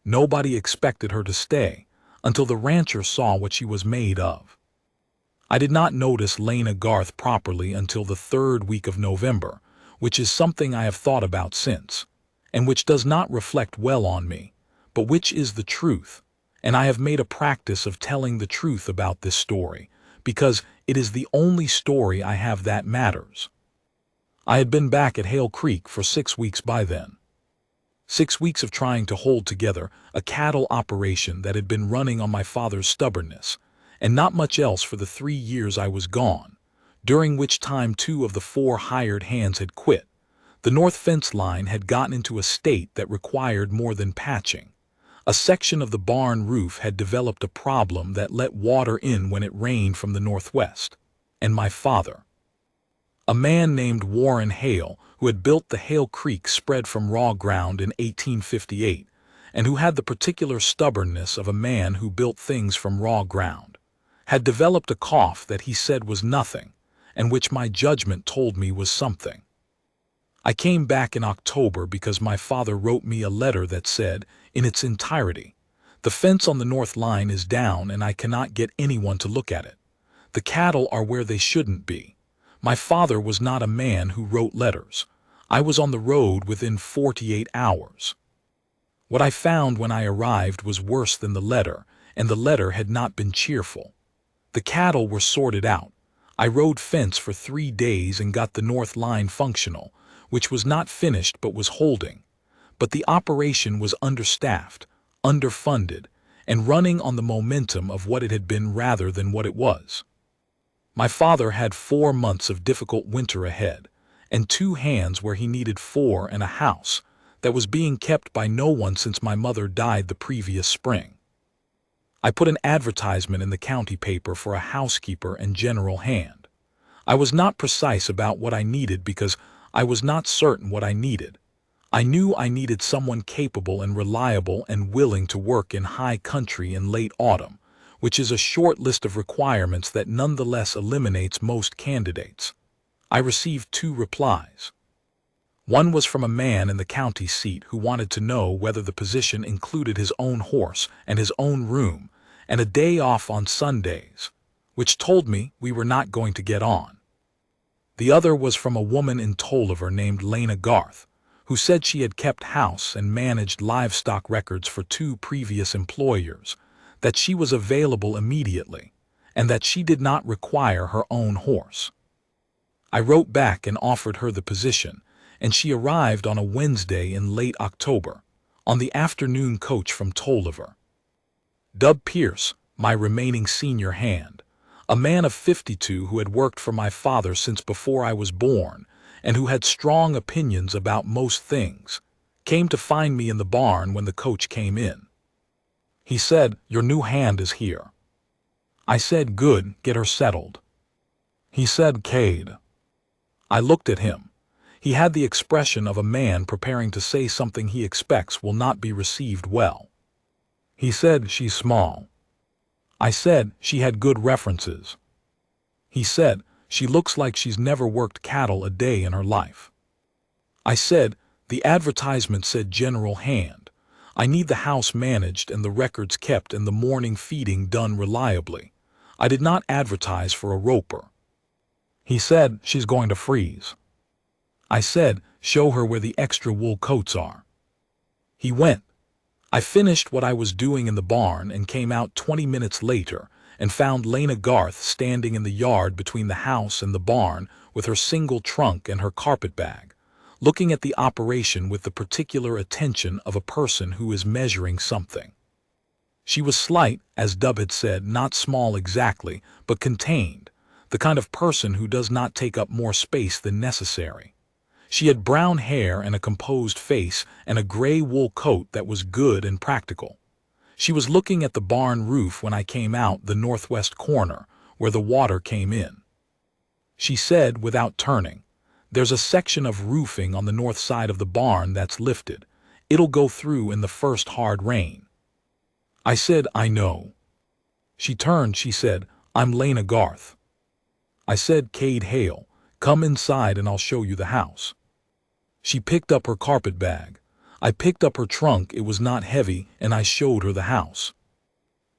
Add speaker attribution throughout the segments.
Speaker 1: Nobody expected her to stay until the rancher saw what she was made of. I did not notice Lena Garth properly until the third week of November, which is something I have thought about since, and which does not reflect well on me, but which is the truth, and I have made a practice of telling the truth about this story, because it is the only story I have that matters. I had been back at Hale Creek for 6 weeks by then. 6 weeks of trying to hold together a cattle operation that had been running on my father's stubbornness, and not much else for the 3 years I was gone, during which time 2 of the 4 hired hands had quit. The north fence line had gotten into a state that required more than patching. A section of the barn roof had developed a problem that let water in when it rained from the northwest. And my father, a man named Warren Hale, who had built the Hale Creek spread from raw ground in 1858, and who had the particular stubbornness of a man who built things from raw ground, had developed a cough that he said was nothing, and which my judgment told me was something. I came back in October because my father wrote me a letter that said, in its entirety, "The fence on the north line is down and I cannot get anyone to look at it. The cattle are where they shouldn't be." My father was not a man who wrote letters. I was on the road within 48 hours. What I found when I arrived was worse than the letter, and the letter had not been cheerful. The cattle were sorted out. I rode fence for 3 days and got the north line functional, which was not finished but was holding. But the operation was understaffed, underfunded, and running on the momentum of what it had been rather than what it was. My father had 4 months of difficult winter ahead, and 2 hands where he needed 4 and a house that was being kept by no one since my mother died the previous spring. I put an advertisement in the county paper for a housekeeper and general hand. I was not precise about what I needed because I was not certain what I needed. I knew I needed someone capable and reliable and willing to work in high country in late autumn, which is a short list of requirements that nonetheless eliminates most candidates. I received 2 replies. One was from a man in the county seat who wanted to know whether the position included his own horse and his own room and a day off on Sundays, which told me we were not going to get on. The other was from a woman in Tolliver named Lena Garth, who said she had kept house and managed livestock records for 2 previous employers, that she was available immediately, and that she did not require her own horse. I wrote back and offered her the position, and she arrived on a Wednesday in late October, on the afternoon coach from Tolliver. Dub Pierce, my remaining senior hand, a man of 52 who had worked for my father since before I was born, and who had strong opinions about most things, came to find me in the barn when the coach came in. He said, "Your new hand is here." I said, "Good, get her settled." He said, "Cade." I looked at him. He had the expression of a man preparing to say something he expects will not be received well. He said, "She's small." I said, "She had good references." He said, "She looks like she's never worked cattle a day in her life." I said, "The advertisement said general hand. I need the house managed and the records kept and the morning feeding done reliably. I did not advertise for a roper." He said, "She's going to freeze." I said, "Show her where the extra wool coats are." He went. I finished what I was doing in the barn and came out 20 minutes later and found Lena Garth standing in the yard between the house and the barn with her single trunk and her carpet bag, looking at the operation with the particular attention of a person who is measuring something. She was slight, as Dub had said, not small exactly, but contained, the kind of person who does not take up more space than necessary. She had brown hair and a composed face and a gray wool coat that was good and practical. She was looking at the barn roof when I came out the northwest corner, where the water came in. She said, without turning, "There's a section of roofing on the north side of the barn that's lifted. It'll go through in the first hard rain." I said, "I know." She turned, she said, "I'm Lena Garth." I said, "Cade Hale, come inside and I'll show you the house." She picked up her carpet bag. I picked up her trunk, it was not heavy, and I showed her the house.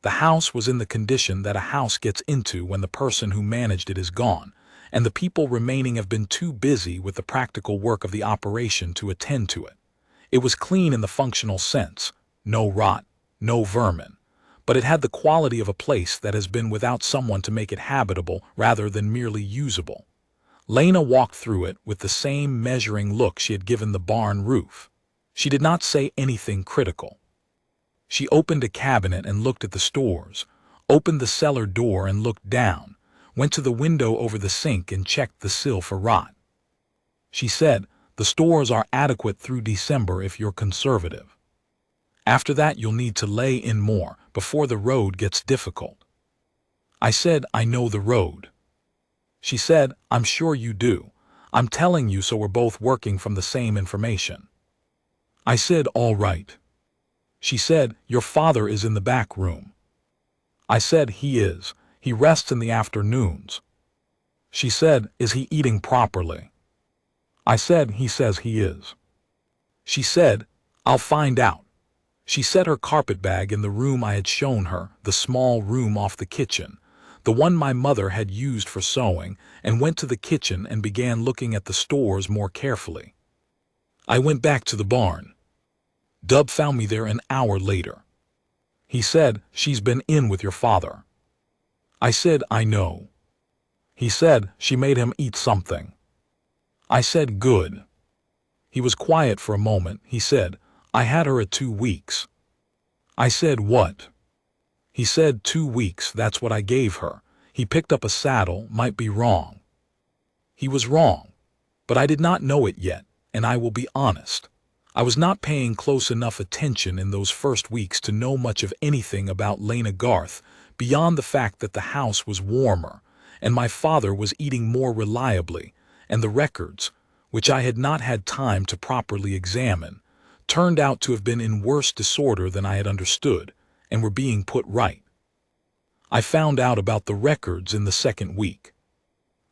Speaker 1: The house was in the condition that a house gets into when the person who managed it is gone, and the people remaining have been too busy with the practical work of the operation to attend to it. It was clean in the functional sense, no rot, no vermin, but it had the quality of a place that has been without someone to make it habitable rather than merely usable. Lena walked through it with the same measuring look she had given the barn roof. She did not say anything critical. She opened a cabinet and looked at the stores, opened the cellar door and looked down, went to the window over the sink and checked the sill for rot. She said, "The stores are adequate through December if you're conservative. After that you'll need to lay in more before the road gets difficult." I said, "I know the road." She said, "I'm sure you do. I'm telling you so we're both working from the same information." I said, "All right." She said, "Your father is in the back room." I said, "He is. He rests in the afternoons." She said, "Is he eating properly?" I said, "He says he is." She said, "I'll find out." She set her carpetbag in the room I had shown her, the small room off the kitchen, the one my mother had used for sewing, and went to the kitchen and began looking at the stores more carefully. I went back to the barn. Dub found me there an hour later. He said, "She's been in with your father." I said, "I know." He said, "She made him eat something." I said, "Good." He was quiet for a moment. He said, "I had her at 2 weeks." I said, "What?" He said, 2 weeks, that's what I gave her. He picked up a saddle, might be wrong. He was wrong, but I did not know it yet, and I will be honest. I was not paying close enough attention in those first weeks to know much of anything about Lena Garth beyond the fact that the house was warmer, and my father was eating more reliably, and the records, which I had not had time to properly examine, turned out to have been in worse disorder than I had understood, and were being put right. I found out about the records in the second week.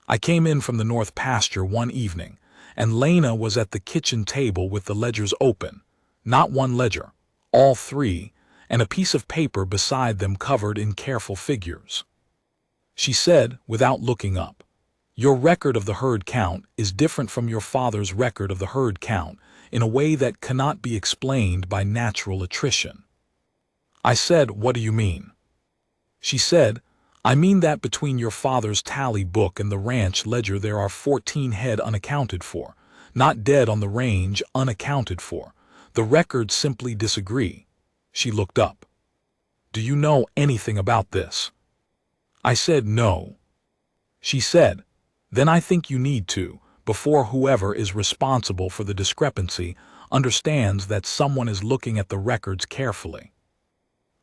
Speaker 1: I came in from the north pasture one evening, and Lena was at the kitchen table with the ledgers open, not one ledger, all 3, and a piece of paper beside them covered in careful figures. She said, without looking up, "Your record of the herd count is different from your father's record of the herd count in a way that cannot be explained by natural attrition." I said, "What do you mean?" She said, "I mean that between your father's tally book and the ranch ledger there are 14 head unaccounted for, not dead on the range, unaccounted for. The records simply disagree." She looked up. "Do you know anything about this?" I said, "No." She said, "Then I think you need to, before whoever is responsible for the discrepancy understands that someone is looking at the records carefully."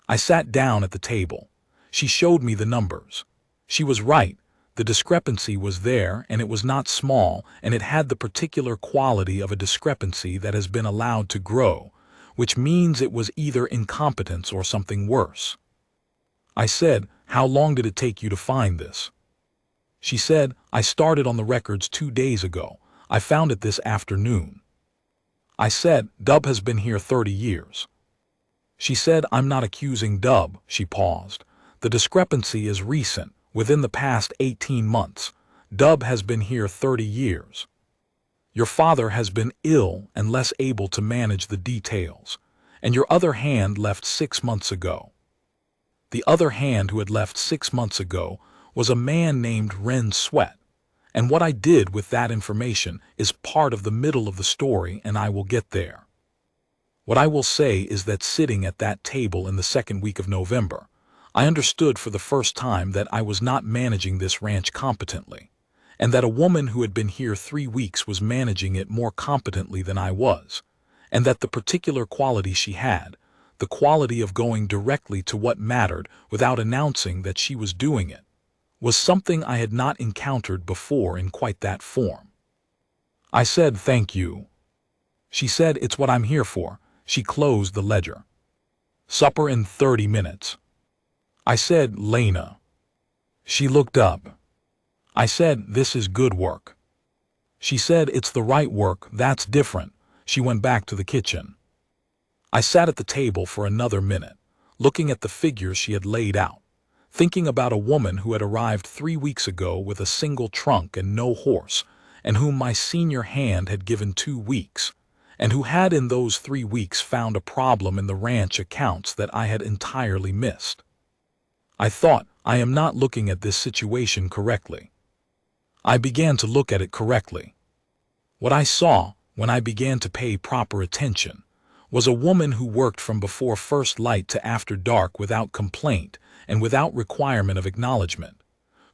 Speaker 1: I sat down at the table. She showed me the numbers. She was right. The discrepancy was there, and it was not small, and it had the particular quality of a discrepancy that has been allowed to grow, which means it was either incompetence or something worse. I said, "How long did it take you to find this?" She said, "I started on the records 2 days ago. I found it this afternoon." I said, "Dub has been here 30 years. She said, "I'm not accusing Dub." She paused. "The discrepancy is recent, within the past 18 months. Dub has been here 30 years. Your father has been ill and less able to manage the details, and your other hand left 6 months ago." The other hand who had left 6 months ago was a man named Ren Sweat, and what I did with that information is part of the middle of the story, and I will get there. What I will say is that sitting at that table in the second week of November, I understood for the first time that I was not managing this ranch competently, and that a woman who had been here 3 weeks was managing it more competently than I was, and that the particular quality she had, the quality of going directly to what mattered without announcing that she was doing it, was something I had not encountered before in quite that form. I said, "Thank you." She said, "It's what I'm here for." She closed the ledger. "Supper in 30 minutes. I said, "Lena." She looked up. I said, "This is good work." She said, "It's the right work, that's different." She went back to the kitchen. I sat at the table for another minute, looking at the figures she had laid out, thinking about a woman who had arrived 3 weeks ago with a single trunk and no horse, and whom my senior hand had given 2 weeks, and who had in those 3 weeks found a problem in the ranch accounts that I had entirely missed. I thought, I am not looking at this situation correctly. I began to look at it correctly. What I saw, when I began to pay proper attention, was a woman who worked from before first light to after dark without complaint and without requirement of acknowledgement,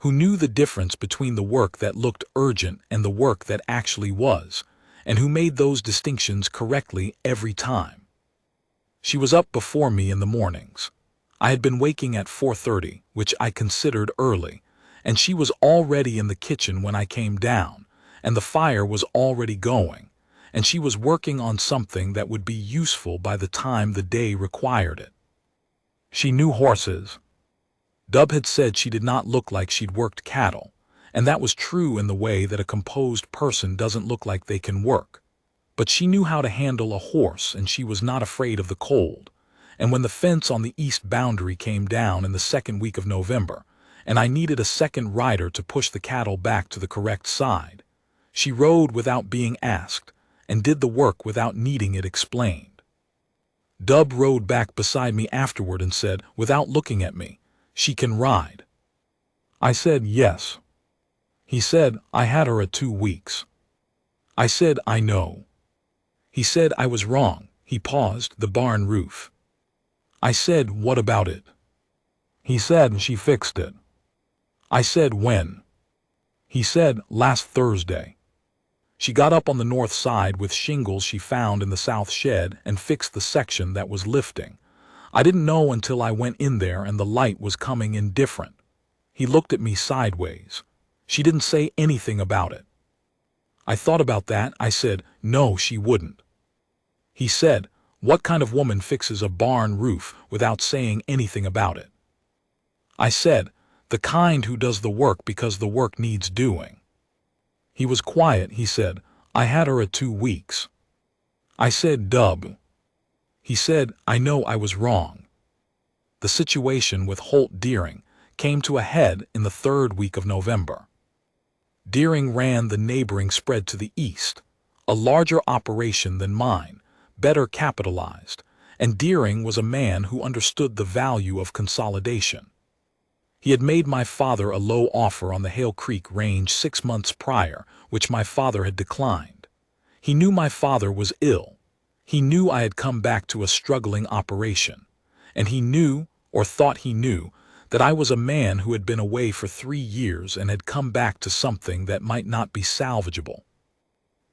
Speaker 1: who knew the difference between the work that looked urgent and the work that actually was, and who made those distinctions correctly every time. She was up before me in the mornings. I had been waking at 4:30, which I considered early, and she was already in the kitchen when I came down, and the fire was already going, and she was working on something that would be useful by the time the day required it. She knew horses. Dub had said she did not look like she'd worked cattle, and that was true in the way that a composed person doesn't look like they can work. But she knew how to handle a horse, and she was not afraid of the cold. And when the fence on the east boundary came down in the 2nd week of November, and I needed a second rider to push the cattle back to the correct side, she rode without being asked, and did the work without needing it explained. Dub rode back beside me afterward and said, without looking at me, "She can ride." I said, "Yes." He said, "I had her at 2 weeks." I said, "I know." He said I was wrong. He paused, the barn roof. I said, "What about it?" He said, "She fixed it." I said, "When?" He said, "Last Thursday. She got up on the north side with shingles she found in the south shed and fixed the section that was lifting. I didn't know until I went in there and the light was coming in different." He looked at me sideways. "She didn't say anything about it." I thought about that. I said, "No, she wouldn't." He said, "What kind of woman fixes a barn roof without saying anything about it?" I said, "The kind who does the work because the work needs doing." He was quiet. He said, "I had her at 2 weeks." I said, "Dub." He said, "I know I was wrong." The situation with Holt Deering came to a head in the 3rd week of November. Deering ran the neighboring spread to the east, a larger operation than mine, better capitalized, and Deering was a man who understood the value of consolidation. He had made my father a low offer on the Hale Creek range 6 months prior, which my father had declined. He knew my father was ill. He knew I had come back to a struggling operation, and he knew, or thought he knew, that I was a man who had been away for 3 years and had come back to something that might not be salvageable.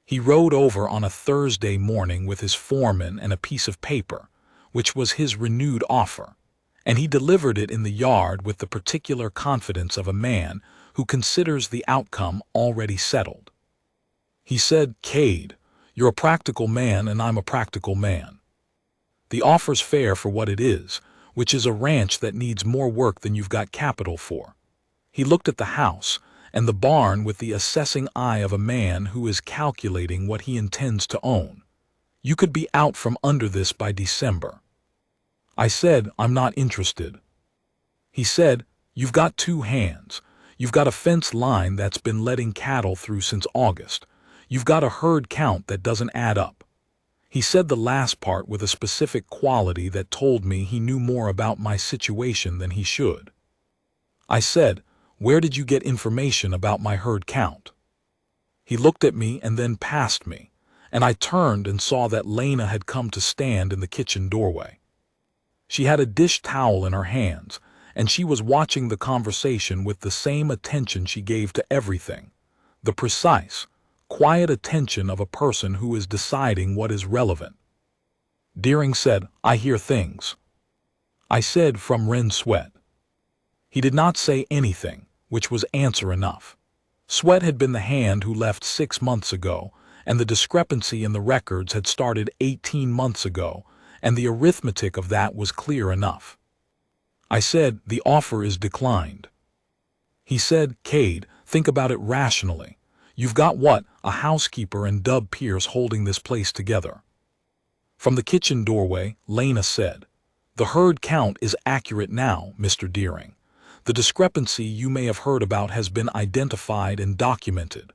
Speaker 1: He rode over on a Thursday morning with his foreman and a piece of paper, which was his renewed offer, and he delivered it in the yard with the particular confidence of a man who considers the outcome already settled. He said, "Cade, you're a practical man and I'm a practical man. The offer's fair for what it is, which is a ranch that needs more work than you've got capital for." He looked at the house and the barn with the assessing eye of a man who is calculating what he intends to own. "You could be out from under this by December." I said, "I'm not interested." He said, "You've got 2 hands. You've got a fence line that's been letting cattle through since August. You've got a herd count that doesn't add up." He said the last part with a specific quality that told me he knew more about my situation than he should. I said, "Where did you get information about my herd count?" He looked at me and then past me, and I turned and saw that Lena had come to stand in the kitchen doorway. She had a dish towel in her hands, and she was watching the conversation with the same attention she gave to everything, the precise, quiet attention of a person who is deciding what is relevant. Deering said, "I hear things." I said, "From Ren Sweat." He did not say anything, which was answer enough. Sweat had been the hand who left 6 months ago, and the discrepancy in the records had started 18 months ago, and the arithmetic of that was clear enough. I said, "The offer is declined." He said, "Cade, think about it rationally. You've got what, a housekeeper and Dub Pierce holding this place together. From the kitchen doorway, Lena said, "The herd count is accurate now, Mr. Deering. The discrepancy you may have heard about has been identified and documented.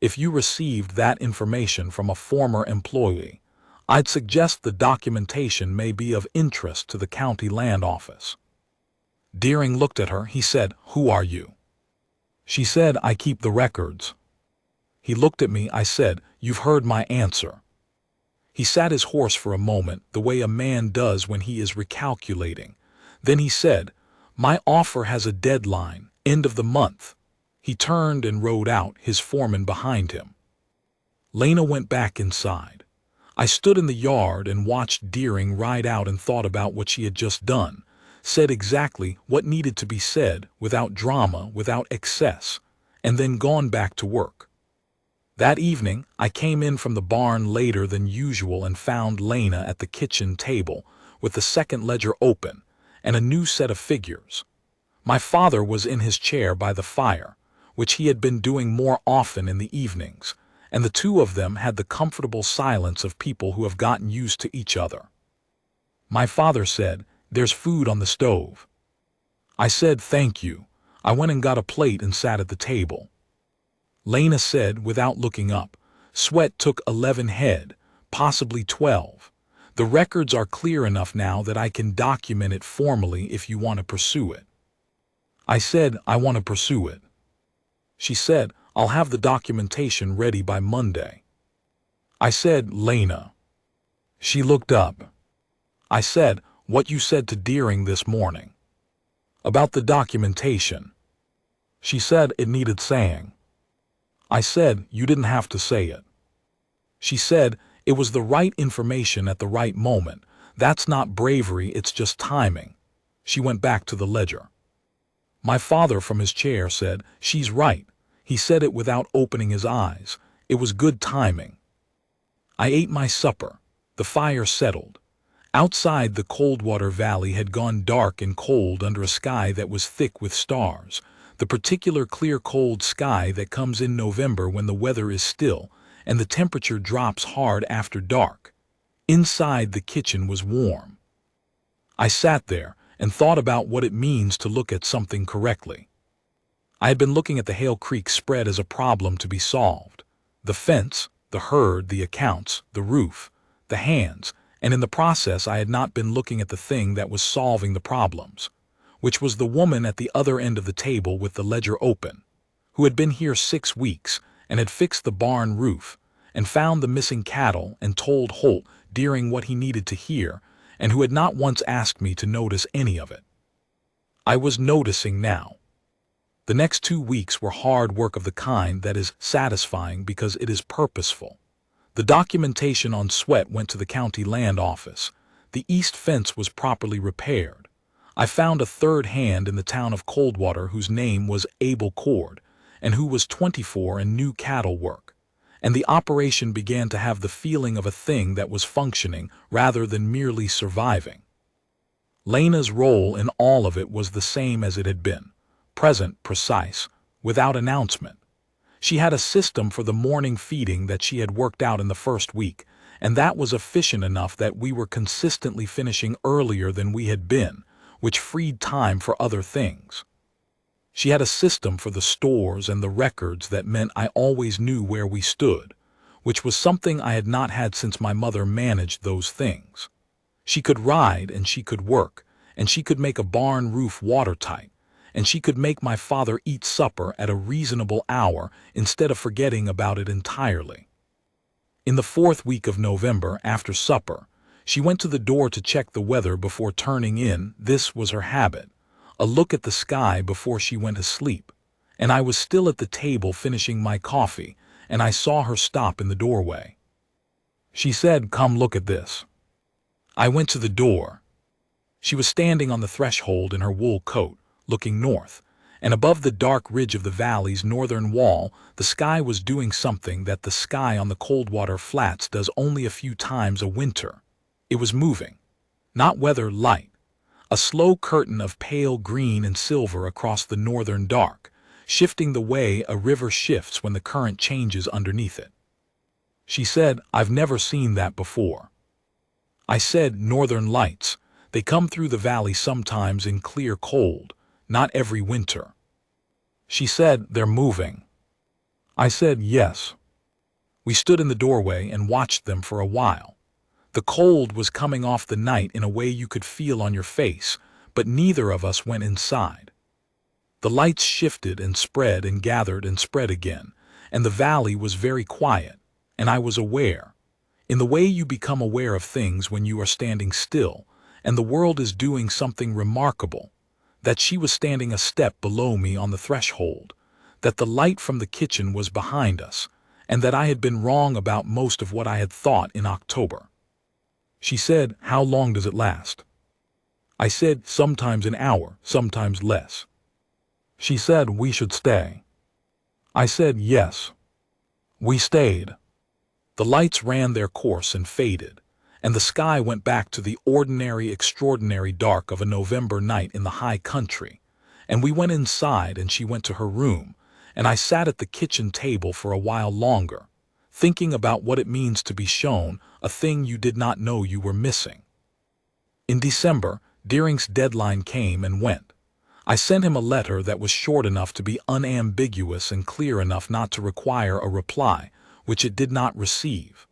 Speaker 1: If you received that information from a former employee, I'd suggest the documentation may be of interest to the county land office." Deering looked at her. He said, "Who are you?" She said, "I keep the records." He looked at me. I said, "You've heard my answer." He sat his horse for a moment, the way a man does when he is recalculating. Then he said, "My offer has a deadline, end of the month." He turned and rode out, his foreman behind him. Lena went back inside. I stood in the yard and watched Deering ride out and thought about what she had just done, said exactly what needed to be said, without drama, without excess, and then gone back to work. That evening, I came in from the barn later than usual and found Lena at the kitchen table with the second ledger open and a new set of figures. My father was in his chair by the fire, which he had been doing more often in the evenings, and the two of them had the comfortable silence of people who have gotten used to each other. My father said, "There's food on the stove." I said, "Thank you." I went and got a plate and sat at the table. Lena said, without looking up, "Sweat took 11 head, possibly 12. The records are clear enough now that I can document it formally if you want to pursue it." I said, "I want to pursue it." She said, "I'll have the documentation ready by Monday." I said, "Lena." She looked up. I said, "What you said to Deering this morning." "About the documentation." She said it needed saying. I said, "You didn't have to say it." She said, "It was the right information at the right moment. That's not bravery, it's just timing." She went back to the ledger. My father from his chair said, "She's right." He said it without opening his eyes. It was good timing. I ate my supper. The fire settled. Outside, the Coldwater Valley had gone dark and cold under a sky that was thick with stars, the particular clear cold sky that comes in November when the weather is still and the temperature drops hard after dark. Inside, the kitchen was warm. I sat there and thought about what it means to look at something correctly. I had been looking at the Hale Creek spread as a problem to be solved. The fence, the herd, the accounts, the roof, the hands, and in the process I had not been looking at the thing that was solving the problems, which was the woman at the other end of the table with the ledger open, who had been here 6 weeks and had fixed the barn roof and found the missing cattle and told Holt Deering what he needed to hear, and who had not once asked me to notice any of it. I was noticing now. The next 2 weeks were hard work of the kind that is satisfying because it is purposeful. The documentation on Sweat went to the county land office. The east fence was properly repaired. I found a third hand in the town of Coldwater whose name was Abel Cord, and who was 24 and knew cattle work. And the operation began to have the feeling of a thing that was functioning rather than merely surviving. Lena's role in all of it was the same as it had been, present, precise, without announcement. She had a system for the morning feeding that she had worked out in the first week, and that was efficient enough that we were consistently finishing earlier than we had been, which freed time for other things. She had a system for the stores and the records that meant I always knew where we stood, which was something I had not had since my mother managed those things. She could ride and she could work, and she could make a barn roof watertight, and she could make my father eat supper at a reasonable hour instead of forgetting about it entirely. In the 4th week of November, after supper, she went to the door to check the weather before turning in. This was her habit, a look at the sky before she went to sleep, and I was still at the table finishing my coffee, and I saw her stop in the doorway. She said, "Come look at this." I went to the door. She was standing on the threshold in her wool coat, looking north, and above the dark ridge of the valley's northern wall, the sky was doing something that the sky on the Coldwater Flats does only a few times a winter. It was moving, not weather light, a slow curtain of pale green and silver across the northern dark, shifting the way a river shifts when the current changes underneath it. She said, "I've never seen that before." I said, "Northern lights. They come through the valley sometimes in clear cold, not every winter." She said, "They're moving." I said, "Yes." We stood in the doorway and watched them for a while. The cold was coming off the night in a way you could feel on your face, but neither of us went inside. The lights shifted and spread and gathered and spread again, and the valley was very quiet, and I was aware, in the way you become aware of things when you are standing still, and the world is doing something remarkable, that she was standing a step below me on the threshold, that the light from the kitchen was behind us, and that I had been wrong about most of what I had thought in October. She said, "How long does it last?" I said, "Sometimes an hour, sometimes less." She said, "We should stay." I said, "Yes." We stayed. The lights ran their course and faded, and the sky went back to the ordinary, extraordinary dark of a November night in the high country, and we went inside and she went to her room, and I sat at the kitchen table for a while longer, thinking about what it means to be shown a thing you did not know you were missing. In December, Deering's deadline came and went. I sent him a letter that was short enough to be unambiguous and clear enough not to require a reply, which it did not receive.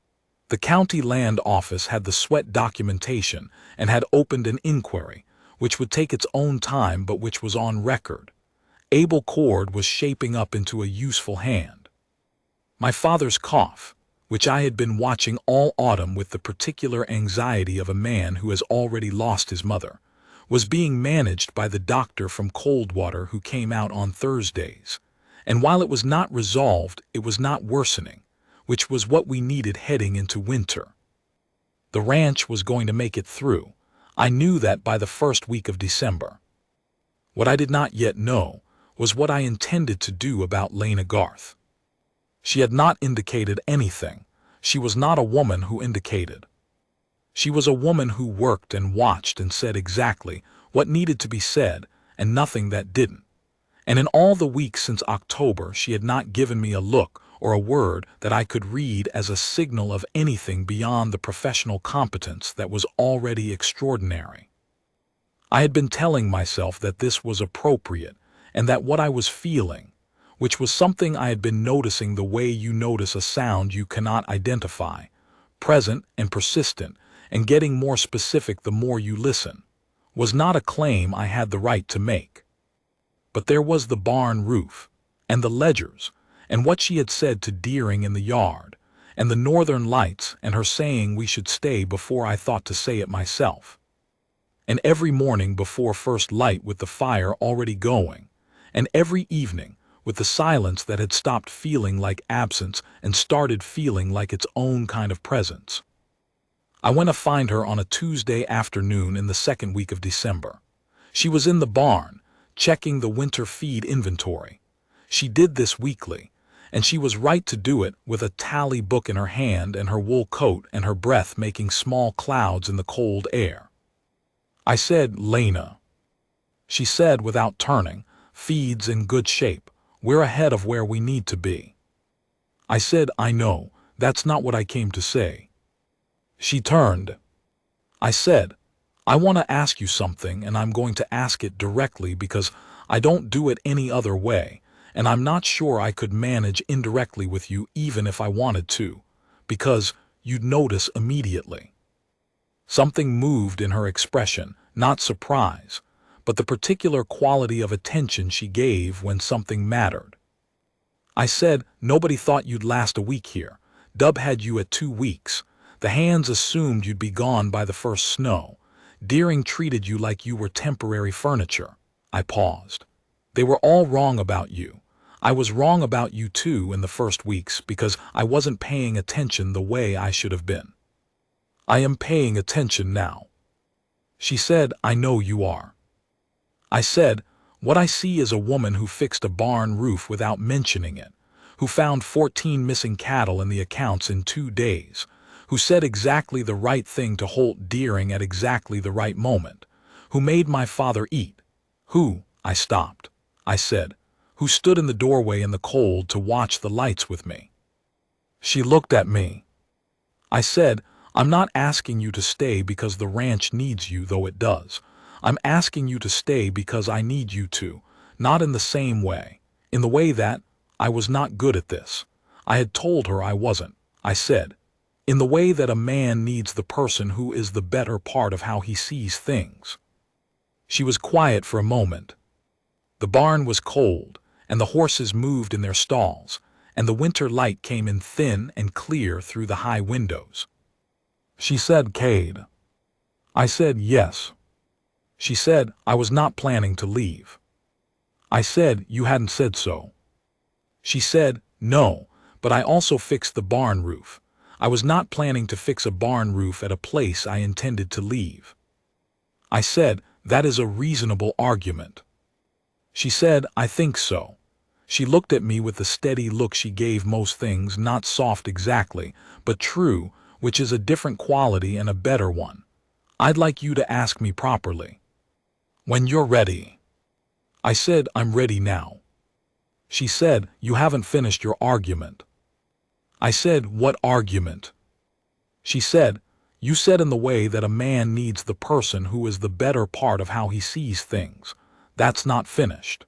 Speaker 1: The county land office had the Sweat documentation and had opened an inquiry, which would take its own time but which was on record. Abel Cord was shaping up into a useful hand. My father's cough, which I had been watching all autumn with the particular anxiety of a man who has already lost his mother, was being managed by the doctor from Coldwater who came out on Thursdays, and while it was not resolved, it was not worsening, which was what we needed heading into winter. The ranch was going to make it through. I knew that by the first week of December. What I did not yet know was what I intended to do about Lena Garth. She had not indicated anything. She was not a woman who indicated. She was a woman who worked and watched and said exactly what needed to be said and nothing that didn't. And in all the weeks since October, she had not given me a look or a word that I could read as a signal of anything beyond the professional competence that was already extraordinary. I had been telling myself that this was appropriate and that what I was feeling, which was something I had been noticing the way you notice a sound you cannot identify, present and persistent, and getting more specific the more you listen, was not a claim I had the right to make. But there was the barn roof, and the ledgers, and what she had said to Deering in the yard, and the northern lights, and her saying we should stay before I thought to say it myself. And every morning before first light with the fire already going, and every evening with the silence that had stopped feeling like absence and started feeling like its own kind of presence. I went to find her on a Tuesday afternoon in the second week of December. She was in the barn, checking the winter feed inventory. She did this weekly, and she was right to do it with a tally book in her hand and her wool coat and her breath making small clouds in the cold air. I said, "Lena." She said without turning, "Feed's in good shape. We're ahead of where we need to be." I said, "I know, that's not what I came to say." She turned. I said, "I want to ask you something and I'm going to ask it directly because I don't do it any other way, and I'm not sure I could manage indirectly with you even if I wanted to, because you'd notice immediately." Something moved in her expression, not surprise, but the particular quality of attention she gave when something mattered. I said, "Nobody thought you'd last a week here. Dub had you at 2 weeks. The hands assumed you'd be gone by the first snow. Deering treated you like you were temporary furniture." I paused. "They were all wrong about you. I was wrong about you too in the first weeks because I wasn't paying attention the way I should have been. I am paying attention now." She said, "I know you are." I said, "What I see is a woman who fixed a barn roof without mentioning it, who found 14 missing cattle in the accounts in 2 days, who said exactly the right thing to Holt Deering at exactly the right moment, who made my father eat, who," I stopped. I said, "who stood in the doorway in the cold to watch the lights with me." She looked at me. I said, I'm not asking you to stay because the ranch needs you, though it does. I'm asking you to stay because I need you to, not in the same way, in the way that I was not good at this. I had told her I wasn't. I said, in the way that a man needs the person who is the better part of how he sees things. She was quiet for a moment. The barn was cold, and the horses moved in their stalls, and the winter light came in thin and clear through the high windows. She said, Cade. I said, yes. She said, I was not planning to leave. I said, you hadn't said so. She said, no, but I also fixed the barn roof. I was not planning to fix a barn roof at a place I intended to leave. I said, that is a reasonable argument. She said, I think so. She looked at me with the steady look she gave most things, not soft exactly, but true, which is a different quality and a better one. I'd like you to ask me properly. When you're ready. I said, I'm ready now. She said, you haven't finished your argument. I said, what argument? She said, you said in the way that a man needs the person who is the better part of how he sees things. That's not finished.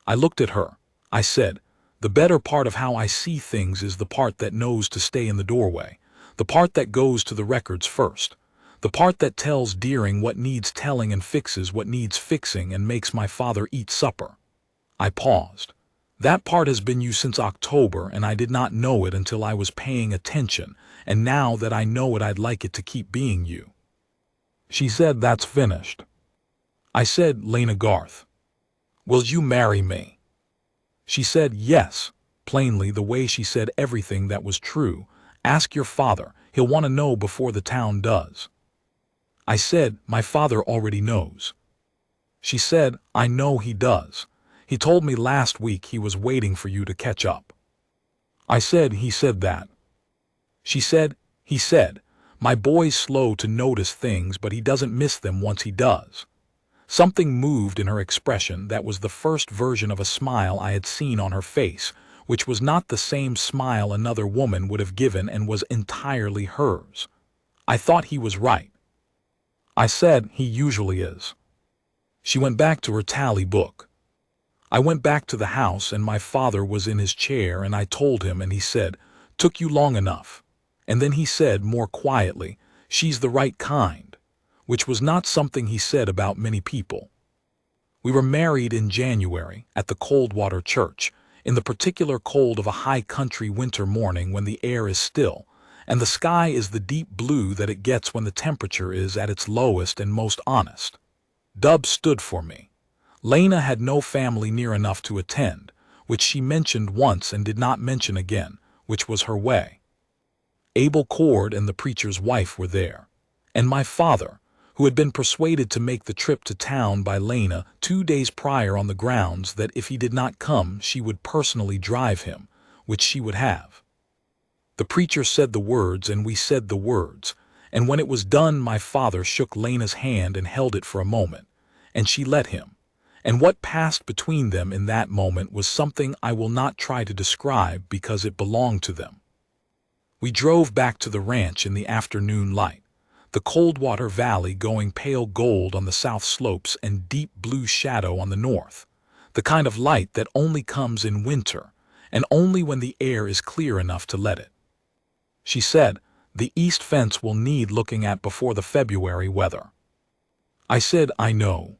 Speaker 1: I looked at her. I said, the better part of how I see things is the part that knows to stay in the doorway, the part that goes to the records first, the part that tells Deering what needs telling and fixes what needs fixing and makes my father eat supper. I paused. That part has been you since October, and I did not know it until I was paying attention, and now that I know it, I'd like it to keep being you. She said, that's finished. I said, Lena Garth, will you marry me? She said, yes, plainly the way she said everything that was true. Ask your father, he'll want to know before the town does. I said, my father already knows. She said, I know he does. He told me last week he was waiting for you to catch up. I said, he said that. She said, he said, my boy's slow to notice things, but he doesn't miss them once he does. Something moved in her expression that was the first version of a smile I had seen on her face, which was not the same smile another woman would have given and was entirely hers. I thought he was right. I said, he usually is. She went back to her tally book. I went back to the house, and my father was in his chair, and I told him, and he said, took you long enough. And then he said more quietly, she's the right kind, which was not something he said about many people. We were married in January at the Coldwater Church, in the particular cold of a high country winter morning when the air is still, and the sky is the deep blue that it gets when the temperature is at its lowest and most honest. Dub stood for me. Lena had no family near enough to attend, which she mentioned once and did not mention again, which was her way. Abel Cord and the preacher's wife were there, and my father, who had been persuaded to make the trip to town by Lena 2 days prior on the grounds that if he did not come she would personally drive him, which she would have. The preacher said the words and we said the words, and when it was done my father shook Lena's hand and held it for a moment, and she let him, and what passed between them in that moment was something I will not try to describe because it belonged to them. We drove back to the ranch in the afternoon light, the Coldwater Valley going pale gold on the south slopes and deep blue shadow on the north, the kind of light that only comes in winter and only when the air is clear enough to let it. She said, the east fence will need looking at before the February weather. I said, I know.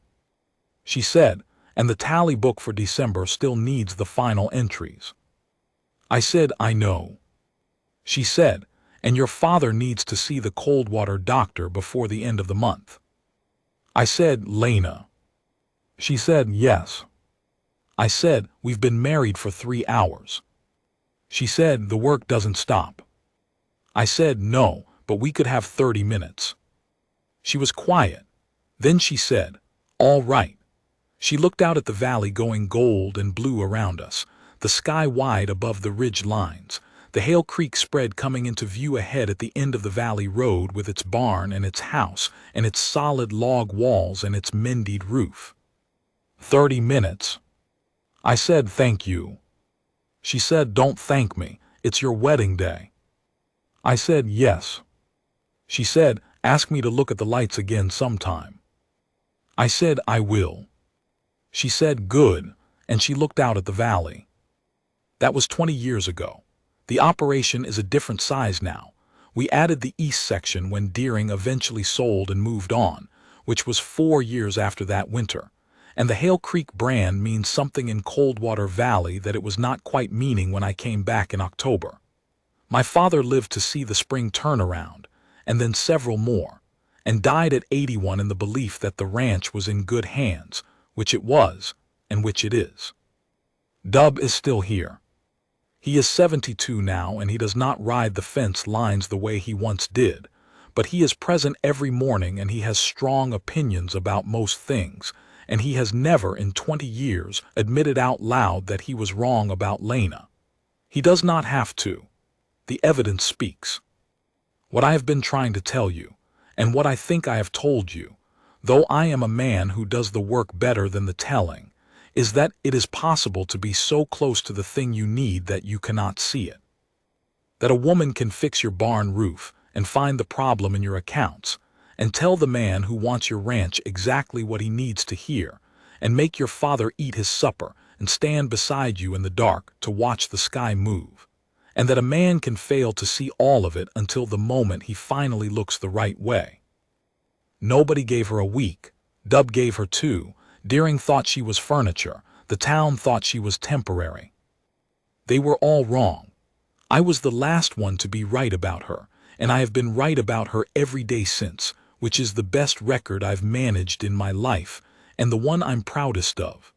Speaker 1: She said, and the tally book for December still needs the final entries. I said, I know. She said, and your father needs to see the Coldwater doctor before the end of the month. I said, Lena. She said, yes. I said, we've been married for 3 hours. She said, the work doesn't stop. I said, no, but we could have 30 minutes. She was quiet. Then she said, all right. She looked out at the valley going gold and blue around us, the sky wide above the ridge lines, the Hale Creek spread coming into view ahead at the end of the valley road with its barn and its house and its solid log walls and its mended roof. 30 minutes. I said, thank you. She said, don't thank me. It's your wedding day. I said, yes. She said, "Ask me to look at the lights again sometime." I said, "I will." She said, "Good," and she looked out at the valley. That was 20 years ago. The operation is a different size now. We added the east section when Deering eventually sold and moved on, which was 4 years after that winter. And the Hale Creek brand means something in Coldwater Valley that it was not quite meaning when I came back in October. My father lived to see the spring turnaround, and then several more, and died at 81 in the belief that the ranch was in good hands, which it was, and which it is. Dub is still here. He is 72 now, and he does not ride the fence lines the way he once did, but he is present every morning, and he has strong opinions about most things, and he has never in 20 years admitted out loud that he was wrong about Lena. He does not have to. The evidence speaks. What I have been trying to tell you, and what I think I have told you, though I am a man who does the work better than the telling, is that it is possible to be so close to the thing you need that you cannot see it. That a woman can fix your barn roof and find the problem in your accounts, and tell the man who wants your ranch exactly what he needs to hear, and make your father eat his supper and stand beside you in the dark to watch the sky move, and that a man can fail to see all of it until the moment he finally looks the right way. Nobody gave her a week. Dub gave her 2. Deering thought she was furniture. The town thought she was temporary. They were all wrong. I was the last one to be right about her, and I have been right about her every day since, which is the best record I've managed in my life, and the one I'm proudest of.